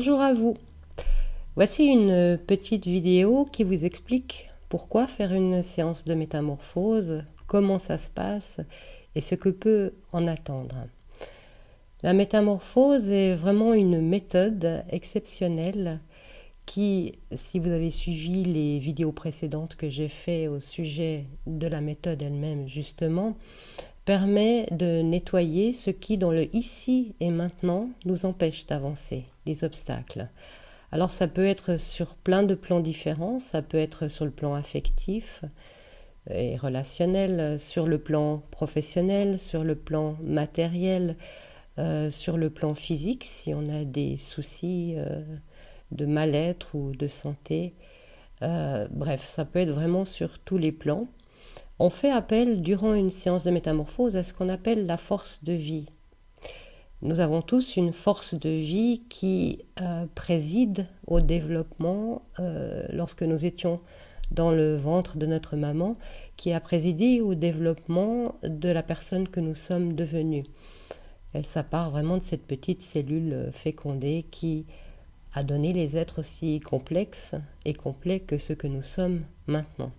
Bonjour à vous. Voici une petite vidéo qui vous explique pourquoi faire une séance de métamorphose, comment ça se passe et ce que peut en attendre. La métamorphose est vraiment une méthode exceptionnelle qui, si vous avez suivi les vidéos précédentes que j'ai faites au sujet de la méthode elle-même justement, permet de nettoyer ce qui, dans le ici et maintenant, nous empêche d'avancer, les obstacles. Alors ça peut être sur plein de plans différents, ça peut être sur le plan affectif et relationnel, sur le plan professionnel, sur le plan matériel, sur le plan physique, si on a des soucis de mal-être ou de santé. Bref, ça peut être vraiment sur tous les plans. On fait appel durant une séance de métamorphose à ce qu'on appelle la force de vie. Nous avons tous une force de vie qui préside au développement lorsque nous étions dans le ventre de notre maman, qui a présidé au développement de la personne que nous sommes devenus. Ça part vraiment de cette petite cellule fécondée qui a donné les êtres aussi complexes et complets que ce que nous sommes maintenant.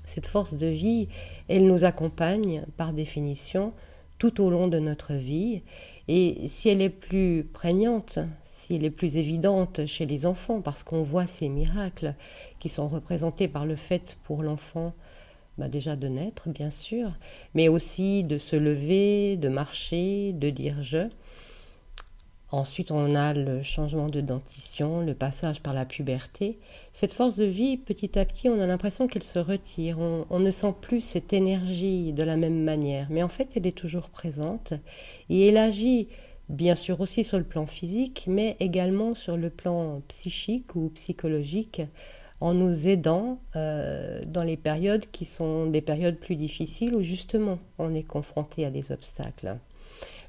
Cette force de vie, elle nous accompagne par définition tout au long de notre vie. Et si elle est plus prégnante, si elle est plus évidente chez les enfants, parce qu'on voit ces miracles qui sont représentés par le fait pour l'enfant déjà de naître, bien sûr, mais aussi de se lever, de marcher, de dire « je ». Ensuite, on a le changement de dentition, le passage par la puberté. Cette force de vie, petit à petit, on a l'impression qu'elle se retire. On ne sent plus cette énergie de la même manière. Mais en fait, elle est toujours présente. Et elle agit, bien sûr, aussi sur le plan physique, mais également sur le plan psychique ou psychologique, en nous aidant dans les périodes qui sont des périodes plus difficiles où, justement, on est confronté à des obstacles.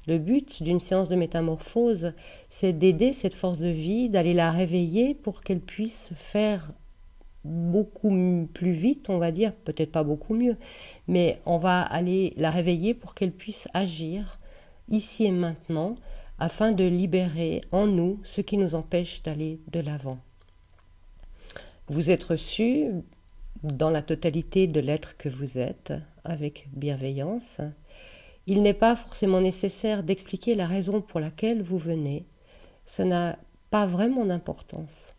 Le but d'une séance de métamorphose, c'est d'aider cette force de vie, d'aller la réveiller pour qu'elle puisse faire beaucoup plus vite, on va dire, peut-être pas beaucoup mieux, mais on va aller la réveiller pour qu'elle puisse agir ici et maintenant afin de libérer en nous ce qui nous empêche d'aller de l'avant. Vous êtes reçu dans la totalité de l'être que vous êtes, avec bienveillance. Il n'est pas forcément nécessaire d'expliquer la raison pour laquelle vous venez. Ça n'a pas vraiment d'importance.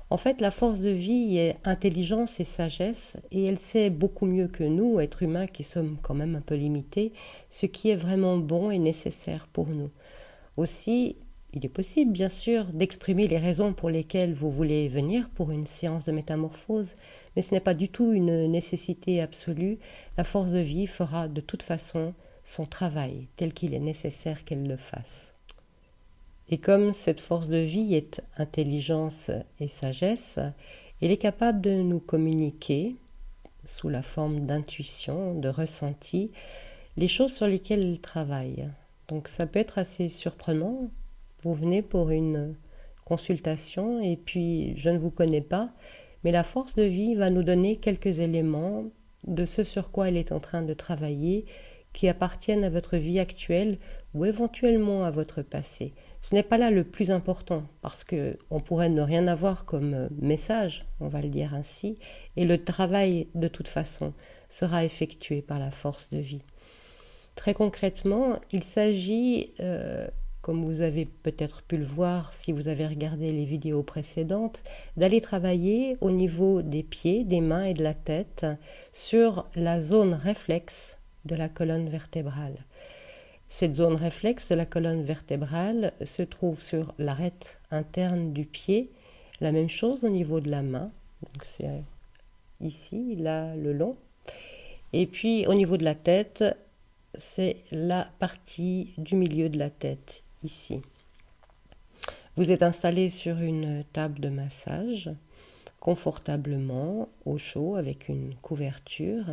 En fait, la force de vie est intelligence et sagesse, et elle sait beaucoup mieux que nous, êtres humains qui sommes quand même un peu limités, ce qui est vraiment bon et nécessaire pour nous. Aussi, il est possible, bien sûr, d'exprimer les raisons pour lesquelles vous voulez venir pour une séance de métamorphose, mais ce n'est pas du tout une nécessité absolue. La force de vie fera de toute façon son travail tel qu'il est nécessaire qu'elle le fasse. Et comme cette force de vie est intelligence et sagesse, elle est capable de nous communiquer, sous la forme d'intuition, de ressenti, les choses sur lesquelles elle travaille. Donc ça peut être assez surprenant. Vous venez pour une consultation et puis je ne vous connais pas, mais la force de vie va nous donner quelques éléments de ce sur quoi elle est en train de travailler, qui appartiennent à votre vie actuelle ou éventuellement à votre passé. Ce n'est pas là le plus important, parce qu'on pourrait ne rien avoir comme message, on va le dire ainsi, et le travail, de toute façon, sera effectué par la force de vie. Très concrètement, il s'agit, comme vous avez peut-être pu le voir si vous avez regardé les vidéos précédentes, d'aller travailler au niveau des pieds, des mains et de la tête sur la zone réflexe de la colonne vertébrale. Cette zone réflexe de la colonne vertébrale se trouve sur l'arête interne du pied. La même chose au niveau de la main. Donc c'est ici, là, le long. Et puis au niveau de la tête, c'est la partie du milieu de la tête, ici. Vous êtes installé sur une table de massage, confortablement, au chaud, avec une couverture.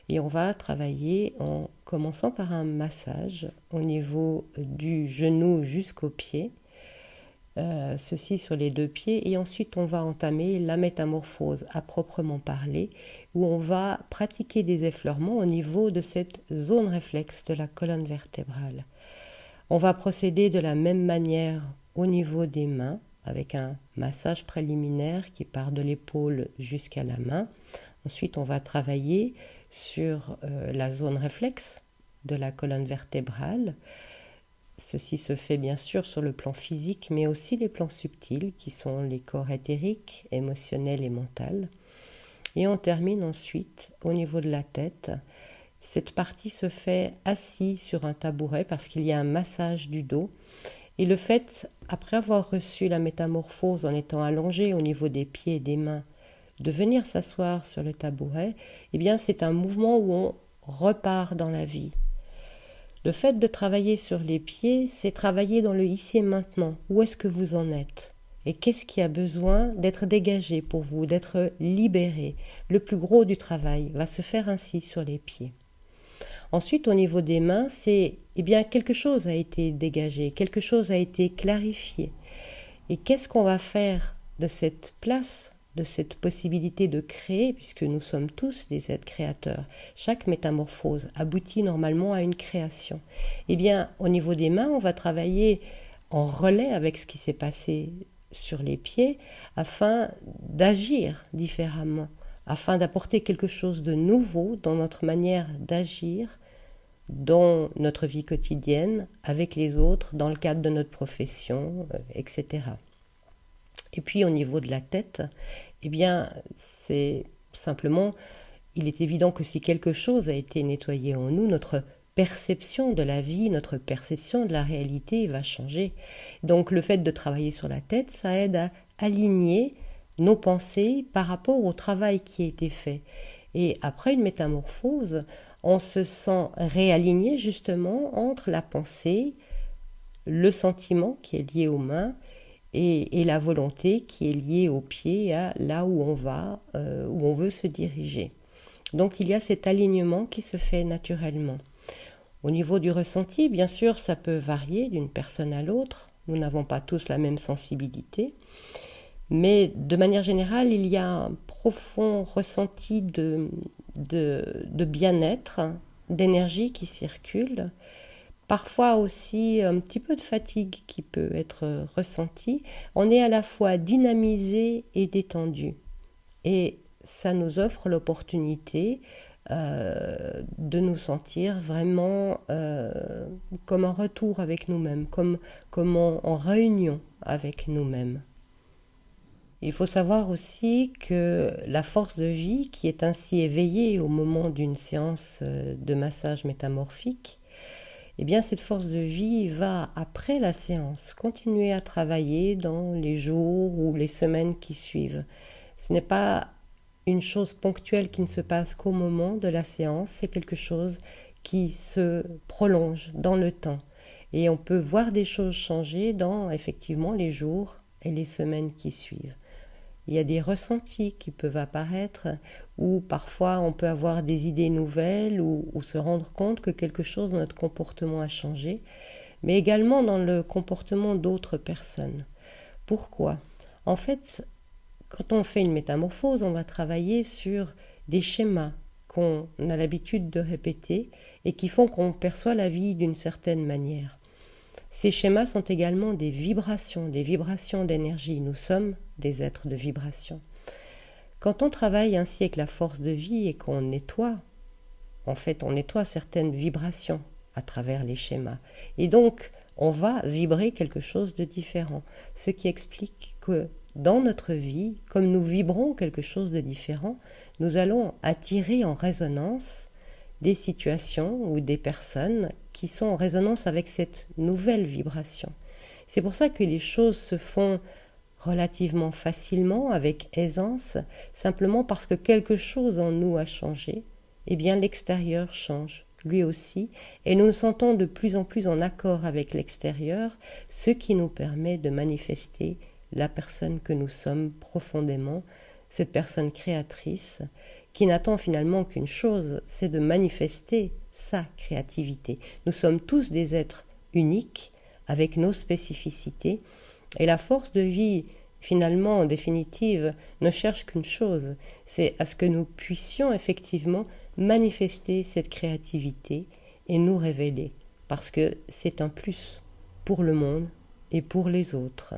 Et on va travailler en commençant par un massage au niveau du genou jusqu'au pied, ceci sur les deux pieds. Et ensuite, on va entamer la métamorphose à proprement parler, où on va pratiquer des effleurements au niveau de cette zone réflexe de la colonne vertébrale. On va procéder de la même manière au niveau des mains, avec un massage préliminaire qui part de l'épaule jusqu'à la main. Ensuite, on va travailler sur la zone réflexe de la colonne vertébrale. Ceci se fait bien sûr sur le plan physique, mais aussi les plans subtils qui sont les corps éthériques, émotionnels et mentaux. Et on termine ensuite au niveau de la tête. Cette partie se fait assis sur un tabouret parce qu'il y a un massage du dos. Et le fait, après avoir reçu la métamorphose en étant allongé au niveau des pieds et des mains, de venir s'asseoir sur le tabouret, eh bien c'est un mouvement où on repart dans la vie. Le fait de travailler sur les pieds, c'est travailler dans le ici et maintenant. Où est-ce que vous en êtes ? Et qu'est-ce qui a besoin d'être dégagé pour vous, d'être libéré ? Le plus gros du travail va se faire ainsi sur les pieds. Ensuite, au niveau des mains, quelque chose a été dégagé, quelque chose a été clarifié. Et qu'est-ce qu'on va faire de cette place, de cette possibilité de créer, puisque nous sommes tous des êtres créateurs. Chaque métamorphose aboutit normalement à une création. Au niveau des mains, on va travailler en relais avec ce qui s'est passé sur les pieds afin d'agir différemment, afin d'apporter quelque chose de nouveau dans notre manière d'agir, dans notre vie quotidienne, avec les autres, dans le cadre de notre profession, etc. Et puis au niveau de la tête, c'est simplement, il est évident que si quelque chose a été nettoyé en nous, notre perception de la vie, notre perception de la réalité va changer. Donc le fait de travailler sur la tête, ça aide à aligner nos pensées par rapport au travail qui a été fait. Et après une métamorphose, on se sent réaligné justement entre la pensée, le sentiment qui est lié aux mains et la volonté qui est liée aux pieds, à là où on va, où on veut se diriger. Donc il y a cet alignement qui se fait naturellement. Au niveau du ressenti, bien sûr, ça peut varier d'une personne à l'autre. Nous n'avons pas tous la même sensibilité. Mais de manière générale, il y a un profond ressenti de bien-être, d'énergie qui circule. Parfois aussi un petit peu de fatigue qui peut être ressentie. On est à la fois dynamisé et détendu. Et ça nous offre l'opportunité de nous sentir vraiment comme en retour avec nous-mêmes, comme en réunion avec nous-mêmes. Il faut savoir aussi que la force de vie qui est ainsi éveillée au moment d'une séance de massage métamorphique, cette force de vie va, après la séance, continuer à travailler dans les jours ou les semaines qui suivent. Ce n'est pas une chose ponctuelle qui ne se passe qu'au moment de la séance, c'est quelque chose qui se prolonge dans le temps. Et on peut voir des choses changer dans, effectivement, les jours et les semaines qui suivent. Il y a des ressentis qui peuvent apparaître, ou parfois on peut avoir des idées nouvelles, ou se rendre compte que quelque chose dans notre comportement a changé, mais également dans le comportement d'autres personnes. Pourquoi ? En fait, quand on fait une métamorphose, on va travailler sur des schémas qu'on a l'habitude de répéter et qui font qu'on perçoit la vie d'une certaine manière. Ces schémas sont également des vibrations d'énergie. Nous sommes des êtres de vibration. Quand on travaille ainsi avec la force de vie et qu'on nettoie, en fait, on nettoie certaines vibrations à travers les schémas. Et donc, on va vibrer quelque chose de différent. Ce qui explique que dans notre vie, comme nous vibrons quelque chose de différent, nous allons attirer en résonance des situations ou des personnes qui sont en résonance avec cette nouvelle vibration. C'est pour ça que les choses se font relativement facilement, avec aisance, simplement parce que quelque chose en nous a changé, l'extérieur change, lui aussi, et nous nous sentons de plus en plus en accord avec l'extérieur, ce qui nous permet de manifester la personne que nous sommes profondément, cette personne créatrice, qui n'attend finalement qu'une chose, c'est de manifester sa créativité. Nous sommes tous des êtres uniques, avec nos spécificités, et la force de vie, finalement, en définitive, ne cherche qu'une chose, c'est à ce que nous puissions effectivement manifester cette créativité et nous révéler, parce que c'est un plus pour le monde et pour les autres.